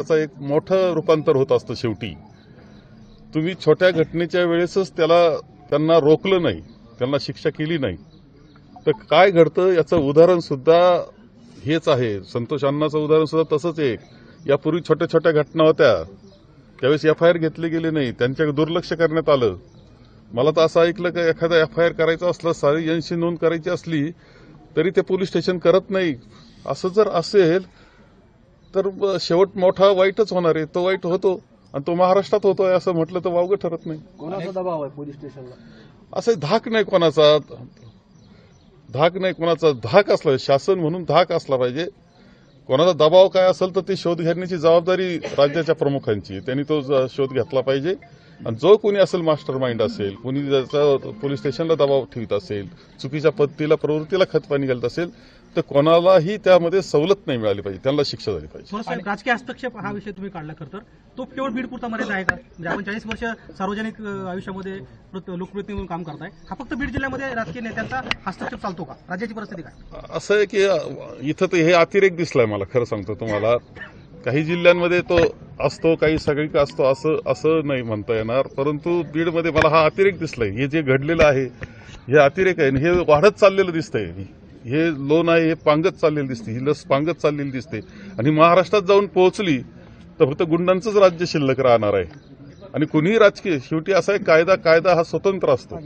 त्याचा एक मोठं रूपांतर होत असतं. शेवटी तुम्ही छोट्या घटनेच्या वेळेसच त्यांना रोखलं नाही, त्यांना शिक्षा केली नाही, तर काय घडतं याचं उदाहरण सुद्धा हेच आहे. संतोष अण्णाचं उदाहरण सुद्धा तसंच आहे. यापूर्वी छोट्या छोट्या घटना होत्या, त्यावेळेस FIR घेतले गेले नाही, त्यांच्याकडे दुर्लक्ष करण्यात आलं. मला तर असं ऐकलं की एखादा FIR करायचा असला, 86 नोंद करायची असली तरी ते पोलीस स्टेशन करत नाही. असं जर असेल तर शेवट मोठा वाईटच होणार आहे. तो वाईट होतो आणि तो महाराष्ट्रात होतोय असं म्हटलं तर वावगं ठरत नाही. कोणाचा दबाव आहे पोलीस स्टेशनला? असं धाक नाही कोणाचा, धाक असला, शासन म्हणून धाक असला पाहिजे. कोणाचा दबाव काय असेल तर ती शोध घेण्याची जबाबदारी राज्याच्या प्रमुखांची, त्यांनी तो शोध घेतला पाहिजे. आणि जो कोणी असेल, मास्टर माइंड असेल, कोणी ज्याचा पोलीस स्टेशनला दबाव ठेवत असेल, चुकीच्या पद्धतीला प्रवृत्तीला खतपाणी घालत असेल, तर कोणालाही त्यामध्ये सवलत नाही मिळाली पाहिजे, त्यांना शिक्षा झाली पाहिजे. राजकीय हस्तक्षेप हा विषय तुम्ही काढला, खरं तर तो केवळ बीड पुरता मर्यादित आहे का? म्हणजे आपण 40 वर्ष सार्वजनिक आयुष्यामध्ये लोकप्रतिनिधी म्हणून काम करताय, हा फक्त बीड जिल्ह्यामध्ये राजकीय नेत्यांचा हस्तक्षेप चालतो का? राज्याची परिस्थिती काय? असं आहे की इथं तर हे अतिरेक दिसलाय मला, खरं सांगतो तुम्हाला. काही जिल्ह्यांमध्ये तो असतो, काही सगळीकडे असतो, असं नाही म्हणता येणार. परंतु बीडमध्ये मला हा अतिरेक दिसलाय. हे जे घडलेलं आहे हे अतिरेक आहे, हे वाढत चाललेलं दिसतंय. हे लोन आहे, हे पांगत चाललेलं दिसते, ही लस पांगत चाललेली दिसते. आणि महाराष्ट्रात जाऊन पोहोचली तर फक्त गुंडांचंच राज्य शिल्लक राहणार आहे. आणि कुणीही राजकीय, शेवटी असा एक कायदा हा स्वतंत्र असतो.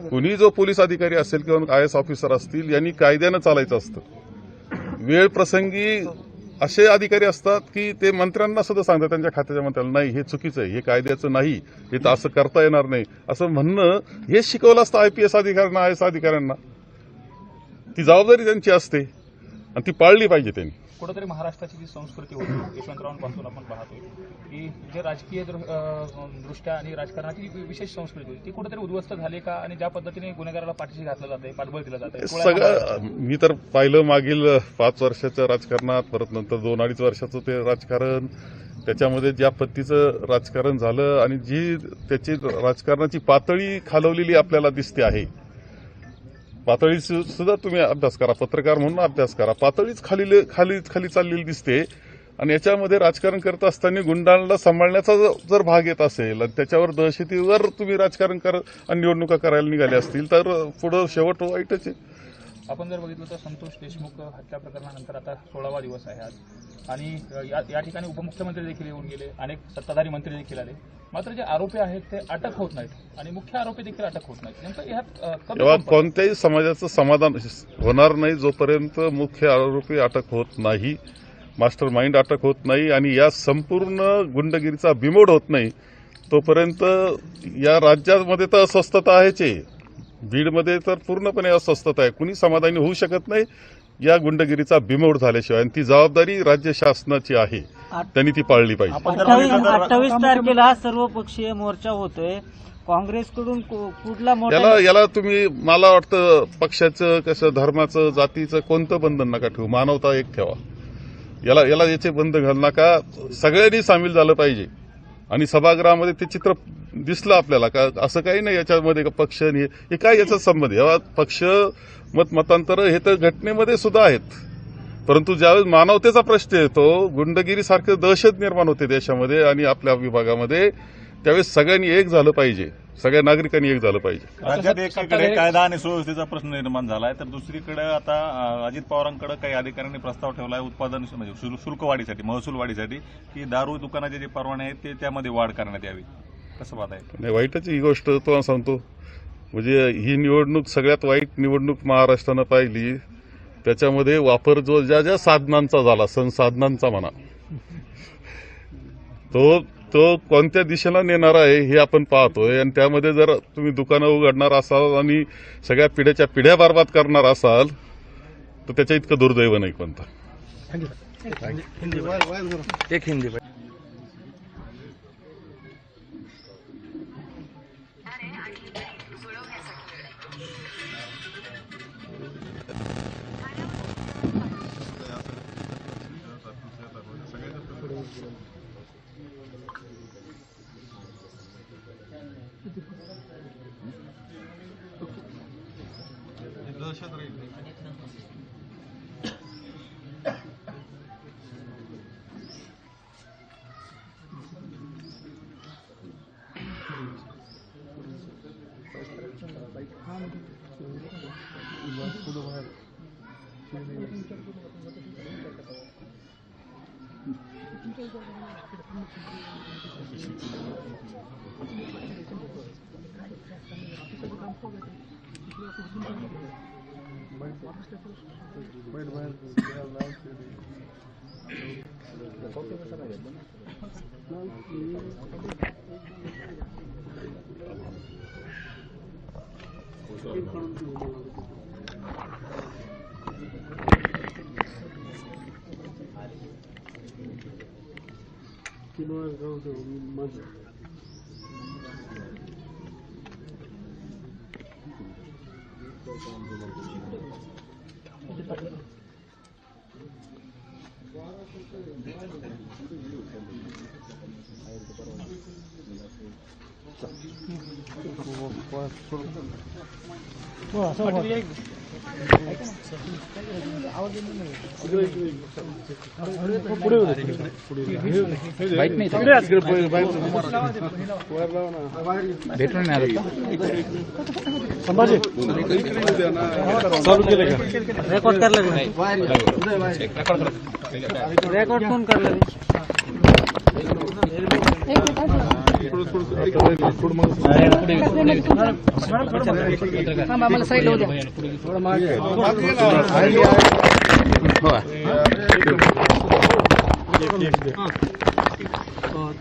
कुणी जो पोलीस अधिकारी असेल किंवा IAS ऑफिसर असतील, यांनी कायद्यानं चालायचं असतं. वेळ प्रसंगी असे अधिकारी असतात की ते मंत्र्यांना सुद्धा सांगतात, त्यांच्या खात्याच्या मंत्र्यांना, नाही हे चुकीचं आहे, हे कायद्याचं नाही, हे तर असं करता येणार नाही, असं म्हणणं हे शिकवलं असतं IPS अधिकाऱ्यांना, IAS अधिकाऱ्यांना. ती जबाबदारी त्यांची असते आणि ती पाळली पाहिजे त्यांनी. कुठेतरी महाराष्ट्राची जी संस्कृती होती, यशवंतरावांपासून आपण पाहतोय की जे राजकीय दृष्ट्या आणि राजकारणाची जी विशेष संस्कृती होती ती कुठेतरी उद्ध्वस्त झाली का? आणि ज्या पद्धतीने गुन्हेगाराला पाठीशी घातलं जाते, पाठबळ दिलं जाते, सगळं मी तर पाहिलं मागील 5 वर्षाच्या राजकारणात, परत नंतर 2-2.5 वर्षाचं ते राजकारण, त्याच्यामध्ये ज्या पद्धतीचं राजकारण झालं आणि जी त्याची राजकारणाची पातळी खालवलेली आपल्याला दिसते आहे. पातळी सुद्धा तुम्ही अभ्यास करा, पत्रकार म्हणून अभ्यास करा, पातळीच खाली चाललेली दिसते. आणि याच्यामध्ये राजकारण करत असताना गुंडांना सांभाळण्याचा जर भाग येत असेल आणि त्याच्यावर दहशतीवर तुम्ही राजकारण आणि निवडणुका करायला निघाले असतील तर पुढं शेवट वाईटच आहे. आपण जर बघितलं तर संतोष देशमुख हत्या प्रकरणानंतर आता 16वा दिवस आहे आज, आणि या ठिकाणी उपमुख्यमंत्री देखील येऊन गेले, अनेक सत्ताधारी मंत्री देखील आले, मात्र जे आरोपी आहेत ते अटक होत नाहीत आणि मुख्य आरोपी देखील अटक होत नाहीत. नेमकं ह्यात तेव्हा कोणत्याही समाजाचं समाधान होणार नाही जोपर्यंत मुख्य आरोपी अटक होत नाही, मास्टर माइंड अटक होत नाही आणि या संपूर्ण गुंडगिरीचा बिमोड होत नाही, तोपर्यंत या राज्यामध्ये तर अस्वस्थता आहेच. बीडमध्ये तर पूर्णपणे अस्वस्थता आहे. कुणी समाधानी होऊ शकत नाही या गुंडगिरीचा बिमोड झाल्याशिवाय, आणि ती जबाबदारी राज्य शासनाची आहे, त्यांनी ती पाळली पाहिजे. 28 तारखेला सर्वपक्षीय मोर्चा होतोय, काँग्रेसकडून कुठला मोर्चा? याला तुम्ही, मला वाटतं पक्षाचं, कसं, धर्माचं, जातीचं कोणतं बंधन नका ठेवू, मानवता एक ठेवा. याला याचे बंध घाल नका. सगळ्यांनी सामील झालं पाहिजे. आणि सभागृहामध्ये ते चित्र दिसलं आपल्याला का असं काही नाही याच्यामध्ये का पक्ष हे काय याचा संबंध? पक्ष मतांतर हे तर घटनेमध्ये सुद्धा आहेत. परंतु ज्यावेळेस मानवतेचा प्रश्न येतो, गुंडगिरीसारखे दहशत निर्माण होते देशामध्ये आणि आपल्या विभागामध्ये, त्यावेळेस सगळ्यांनी एक झालं पाहिजे, सगळ्या नागरिकांनी एक झालं पाहिजे. राज्यात एकीकडे कायदा आणि सुव्यवस्थेचा प्रश्न निर्माण झालाय, तर दुसरीकडे आता अजित पवारांकडे काही अधिकाऱ्यांनी प्रस्ताव ठेवलाय उत्पादन म्हणजे शुल्क वाढीसाठी, महसूल वाढीसाठी, की दारू दुकानाचे जे परवाने आहेत ते त्यामध्ये वाढ करण्यात यावी. कसं पाहताय? नाही, वाईटच ही गोष्ट तुम्हाला सांगतो. म्हणजे ही निवडणूक सगळ्यात वाईट निवडणूक महाराष्ट्रानं पाहिली. त्याच्यामध्ये वापर जो ज्या साधनांचा झाला, संसाधनांचा म्हणा, तो कोणत्या दिशेला नेणार आहे हे आपण पाहतोय. आणि त्यामध्ये जर तुम्ही दुकानं उघडणार असाल आणि सगळ्या पिढ्याच्या पिढ्या बरबाद करणार असाल तर त्याच्या इतकं दुर्दैव नाही कोणतं. एक हिंदी दहशत राहील. रेकॉर्ड कोण करलं आम्हाला साईड होऊ द्या.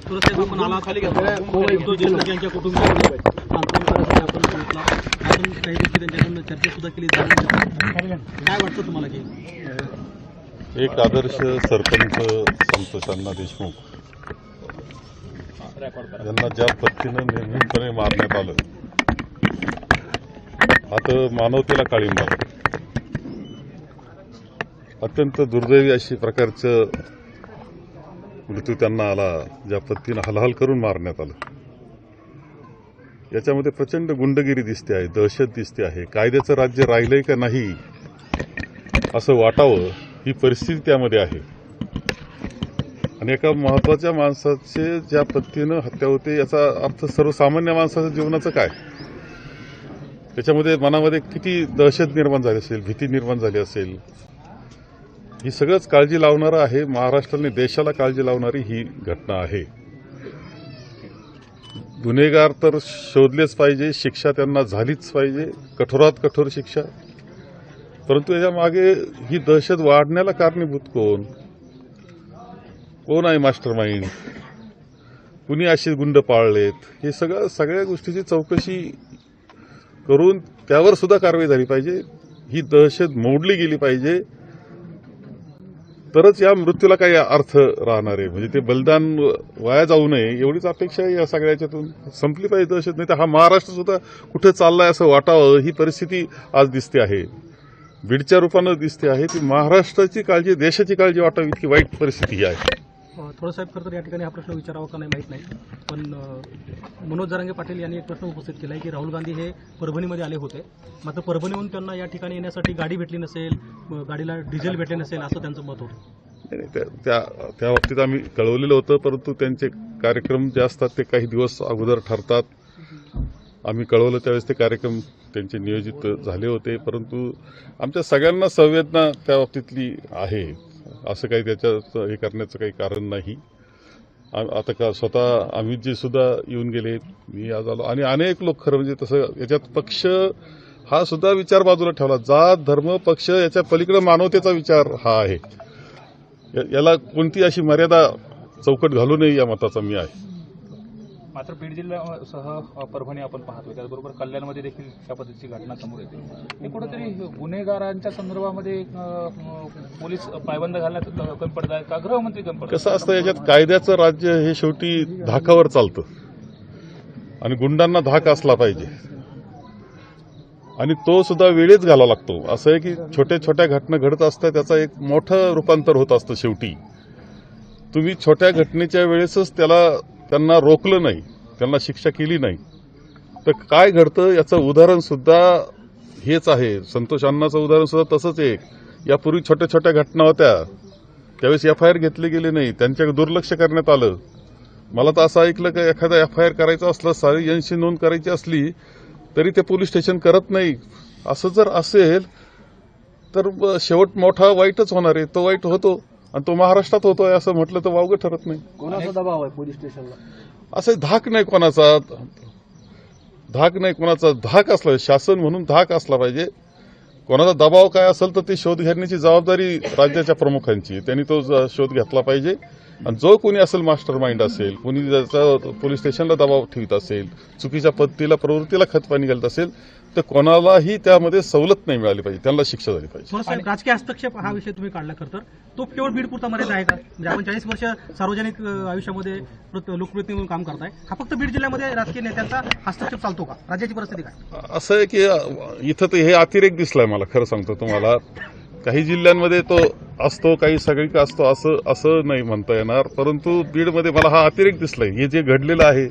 थोडंसं आपण आला खाली त्यांच्या कुटुंबियांकडे आपण सांगितलं. आपण काही गोष्टी त्यांच्याकडून चर्चा सुद्धा केली. काय वाटतं तुम्हाला की एक आदर्श सरपंच संतोष अण्णा देशमुख यांना ज्या पद्धतीनं निर्भीडपणे मारण्यात आलं, आता मानवतेला काळिंबा. अत्यंत दुर्दैवी अशी प्रकारचं मृत्यू त्यांना आला, ज्या पद्धतीनं हलहल करून मारण्यात आलं. याच्यामध्ये प्रचंड गुंडगिरी दिसते आहे, दहशत दिसते आहे. कायद्याचं राज्य राहिलंय का नाही असं वाटावं ही परिस्थिती त्यामध्ये आहे. आणि एका महत्वाच्या माणसाचे ज्या पद्धतीनं हत्या होते याचा अर्थ सर्वसामान्य माणसाच्या जीवनाचं काय, त्याच्यामध्ये मनामध्ये किती दहशत निर्माण झाली असेल, भीती निर्माण झाली असेल. ही सगळंच काळजी लावणारं आहे. महाराष्ट्राने देशाला काळजी लावणारी ही घटना आहे. गुन्हेगार तर शोधलेच पाहिजे, शिक्षा त्यांना झालीच पाहिजे, कठोरात कठोर शिक्षा. परंतु याच्या मागे ही दहशत वाढण्याला कारणीभूत कोण आहे? मास्टर माइंड कुणी असे गुंड पाळलेत? हे सगळ्या गोष्टीची चौकशी करून त्यावर सुद्धा कारवाई झाली पाहिजे. ही दहशत मोडली गेली पाहिजे, तरच या मृत्यूला काही अर्थ राहणार आहे. म्हणजे ते बलिदान वाया जाऊ नये एवढीच अपेक्षा या सगळ्याच्यातून संपली पाहिजे दहशत. नाही तर हा महाराष्ट्र सुद्धा कुठे चाललाय असं वाटावं ही परिस्थिती आज दिसते आहे. बीडच्या रूपानं दिसते आहे. ती महाराष्ट्राची काळजी, देशाची काळजी वाटावी इतकी वाईट परिस्थिती आहे. थोडं साहेब खरं तर या ठिकाणी हा प्रश्न विचारावा का नाही माहीत नाही, पण मनोज जरांगे पाटील यांनी एक प्रश्न उपस्थित केला आहे की राहुल गांधी हे परभणीमध्ये आले होते, मात्र परभणीहून त्यांना या ठिकाणी येण्यासाठी गाडी भेटली नसेल, गाडीला डिझेल भेटले नसेल असं त्यांचं मत होतं. त्या बाबतीत आम्ही कळवलेलं होतं, परंतु त्यांचे कार्यक्रम जे असतात ते काही दिवस अगोदर ठरतात. आम्ही कळवलं त्यावेळेस ते कार्यक्रम त्यांचे नियोजित झाले होते, परंतु आमच्या सगळ्यांना संवेदना त्या बाबतीतली आहे. असं काही त्याच्यात हे करण्याचं काही कारण नाही. आता का स्वतः अमितजी सुद्धा येऊन गेले, मी आज आलो, आणि अनेक लोक खरं म्हणजे तसं याच्यात पक्ष हा सुद्धा विचार बाजूला ठेवला. जात धर्म पक्ष याच्या पलीकडे मानवतेचा विचार हा आहे. याला कोणती अशी मर्यादा चौकट घालू नये या मताचा मी आहे. मात्र बीड जिल्ह्यासह परभणी आपण पाहतो, त्याचबरोबर कल्याणमध्ये देखील त्या पद्धतीची घटना समोर येते. हे कुठेतरी गुन्हेगारांच्या संदर्भामध्ये पोलीस पायबंद घालण्यात कमी पडत आहे का, गृहमंत्री कमी पडतात? कसं असतं याच्यात कायद्याचं राज्य हे शेवटी धाकावर चालतं आणि गुंडांना धाक असला पाहिजे आणि तो सुद्धा वेळेच घालावा लागतो. असं आहे की छोट्या छोट्या घटना घडत असतात, त्याचा एक मोठं रूपांतर होत असतं. शेवटी तुम्ही छोट्या घटनेच्या वेळेसच त्यांना रोखलं नाही, त्यांना शिक्षा केली नाही, तर काय घडतं याचं उदाहरण सुद्धा हेच आहे. संतोष अण्णाचं उदाहरण सुद्धा तसंच एक. यापूर्वी छोट्या छोट्या घटना होत्या, त्यावेळेस FIR घेतले गेले नाही, त्यांच्याकडे दुर्लक्ष करण्यात आलं. मला तर असं ऐकलं की एखादा FIR करायचं असलं, 80 नोंद करायची असली तरी ते पोलीस स्टेशन करत नाही. असं जर असेल तर शेवट मोठा वाईटच होणार आहे. तो वाईट होतो आणि तो महाराष्ट्रात होतोय असं म्हटलं तर वावगं ठरत नाही. कोणाचा दबाव आहे पोलीस स्टेशनला? असं धाक नाही कोणाचा, धाक असला, शासन म्हणून धाक असला पाहिजे. कोणाचा दबाव काय असेल तर ते शोध घेण्याची जबाबदारी राज्याच्या प्रमुखांची, त्यांनी तो शोध घेतला पाहिजे. आणि जो कोणी असेल मास्टर माइंड असेल, कोणी ज्याचा पोलीस स्टेशनला दबाव ठेवत असेल, चुकीच्या पद्धतीला प्रवृत्तीला खतपाणी घालत असेल, तर कोणालाही त्यामध्ये सवलत नाही मिळाली पाहिजे, त्यांना शिक्षा झाली पाहिजे. थोडंसं राजकीय हस्तक्षेप हा विषय तुम्ही काढला खरं तर तो केवळ बीड पुरता मर्यादा आहे का? म्हणजे आपण 40 वर्ष सार्वजनिक आयुष्यामध्ये लोकप्रतिनिधी म्हणून काम करताय, हा फक्त बीड जिल्ह्यामध्ये राजकीय नेत्यांचा हस्तक्षेप चालतो का? राज्याची परिस्थिती काय? असं आहे की इथं तर हे अतिरेक दिसलाय मला, खरं सांगतो तुम्हाला. काही जिल्ह्यांमध्ये तो असतो, काही सगळीकडे असतो, असं नाही म्हणता येणार. परंतु बीडमध्ये मला हा अतिरेक दिसलाय. हे जे घडलेलं आहे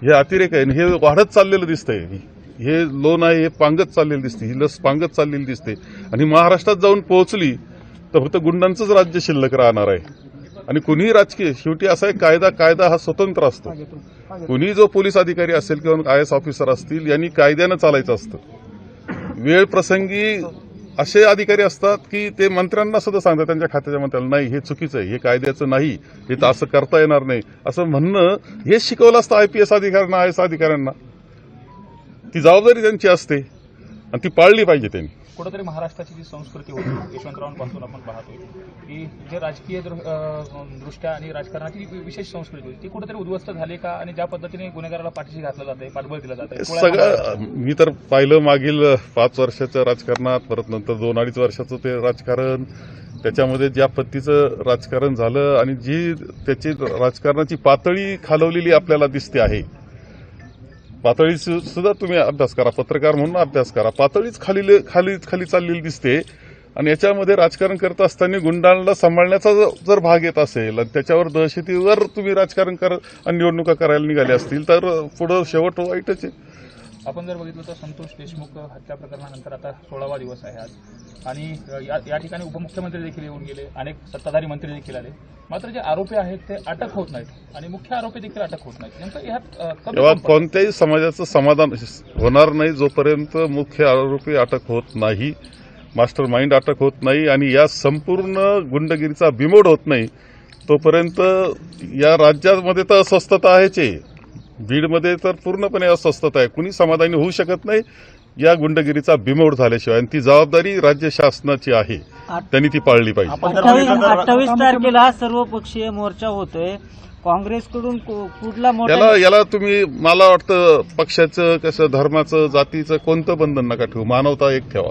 हे अतिरेक आहे, हे वाढत चाललेलं दिसतंय. हे लोन आहे, हे पांगत चाललेलं दिसते, ही लस पांगत चाललेली दिसते. आणि महाराष्ट्रात जाऊन पोहोचली तर फक्त गुंडांचंच राज्य शिल्लक राहणार आहे. आणि कुणीही राजकीय, शेवटी असा आहे, कायदा हा स्वतंत्र असतो. कुणी जो पोलीस अधिकारी असेल किंवा IAS ऑफिसर असतील, यांनी कायद्यानं चालायचं असतं. वेळ प्रसंगी असे अधिकारी असतात की ते मंत्र्यांना सुद्धा सांगतात, त्यांच्या खात्याच्या मंत्र्याला, नाही हे चुकीचं आहे, हे कायद्याचं नाही, हे तर असं करता येणार नाही असं म्हणणं, हे शिकवलं असतं IPS अधिकाऱ्यांना, IAS अधिकाऱ्यांना. ती जबाबदारी त्यांची असते आणि ती पाळली पाहिजे त्यांनी. कुठेतरी महाराष्ट्राची जी संस्कृती होती यशवंतरावांपासून आपण पाहतोय की जे राजकीय दृष्ट्या आणि राजकारणाची विशेष संस्कृती होती ती कुठेतरी उद्ध्वस्त झाली का? आणि ज्या पद्धतीने गुन्हेगाराला पाठीशी घातलं जाते, पाठबळ दिलं जाते, सगळं मी तर पाहिलं मागील 5 वर्षाच्या राजकारणात, परत नंतर 2-2.5 वर्षाचं ते राजकारण, त्याच्यामध्ये ज्या पद्धतीचं राजकारण झालं आणि जी त्याची राजकारणाची पातळी खालवलेली आपल्याला दिसते आहे. पातळी सुद्धा तुम्ही अभ्यास करा, पत्रकार म्हणून अभ्यास करा, पातळीच खाली चाललेली दिसते. आणि याच्यामध्ये राजकारण करत असताना गुंडांना सांभाळण्याचा जर भाग येत असेल आणि त्याच्यावर दहशतीवर तुम्ही राजकारण आणि निवडणुका करायला निघाले असतील तर पुढं शेवट वाईटच आहे. आपण जर बघितलं तर संतोष देशमुख हत्या प्रकरणानंतर आता 16वा दिवस आहे आज, आणि या ठिकाणी उपमुख्यमंत्री देखील येऊन गेले, अनेक सत्ताधारी मंत्री देखील आले. मात्र जे आरोपी आहेत ते अटक होत नाहीत आणि मुख्य आरोपी देखील अटक होत नाहीत. नेमकं यात तेव्हा कोणत्याही समाजाचं समाधान होणार नाही जोपर्यंत मुख्य आरोपी अटक होत नाही, मास्टर माइंड अटक होत नाही आणि या संपूर्ण गुंडगिरीचा बिमोड होत नाही, तोपर्यंत या राज्यामध्ये तर अस्वस्थता आहेच आहे. बीडमध्ये तर पूर्णपणे अस्वस्थता आहे. कुणी समाधानी होऊ शकत नाही या गुंडगिरीचा बिमोड झाल्याशिवाय. आणि ती जबाबदारी राज्य शासनाची आहे, त्यांनी ती पाळली पाहिजे. 28 तारखेला सर्वपक्षीय मोर्चा होतोय, काँग्रेसकडून कुठला मोर्चा? याला तुम्ही, मला वाटतं पक्षाचं, कसं, धर्माचं, जातीचं कोणतं बंधन नका ठेवू, मानवता एक ठेवा.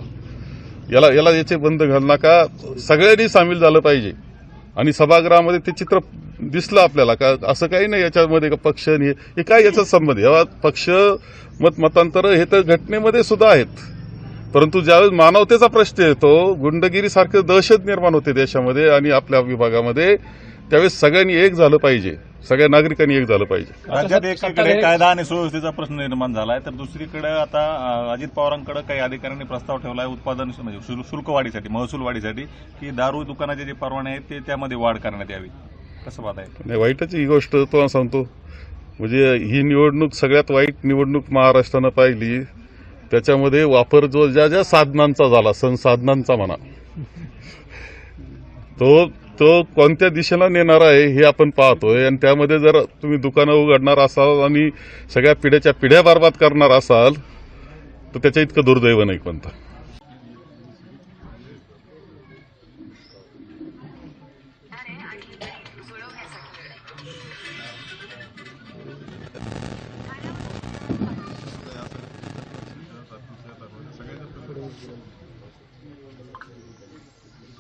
याला याचे बंध घाल नका. सगळ्यांनी सामील झालं पाहिजे. आणि सभागृहामध्ये ते चित्र दिसलं आपल्याला का? असं काही नाही याच्यामध्ये पक्ष हे काय याचा संबंध? या पक्ष मतांतर हे तर घटनेमध्ये सुद्धा आहेत. परंतु ज्यावेळेस मानवतेचा प्रश्न येतो, गुंडगिरीसारखं दहशत निर्माण होते देशामध्ये आणि आपल्या विभागामध्ये, त्यावेळेस सगळ्यांनी एक झालं पाहिजे, सगळ्या नागरिकांनी एक झालं पाहिजे. राज्यात एकीकडे कायदा आणि सुव्यवस्थेचा प्रश्न निर्माण झालाय, तर दुसरीकडे आता अजित पवारांकडे काही अधिकाऱ्यांनी प्रस्ताव ठेवलाय उत्पादन म्हणजे शुल्क वाढीसाठी, महसूल वाढीसाठी, की दारू दुकानाचे जे परवाने आहेत ते त्यामध्ये वाढ करण्यात यावी. कसं पाहताय? नाही, वाईटच ही गोष्ट तुम्हाला सांगतो. म्हणजे ही निवडणूक सगळ्यात वाईट निवडणूक महाराष्ट्रानं पाहिली. त्याच्यामध्ये वापर जो ज्या साधनांचा झाला, संसाधनांचा म्हणा, तो कोणत्या दिशेला नेणार आहे हे आपण पाहतोय. आणि त्यामध्ये जर तुम्ही दुकानं उघडणार असाल आणि सगळ्या पिढ्याच्या पिढ्या बरबाद करणार असाल तर त्याच्या इतकं दुर्दैव नाही कोणतं.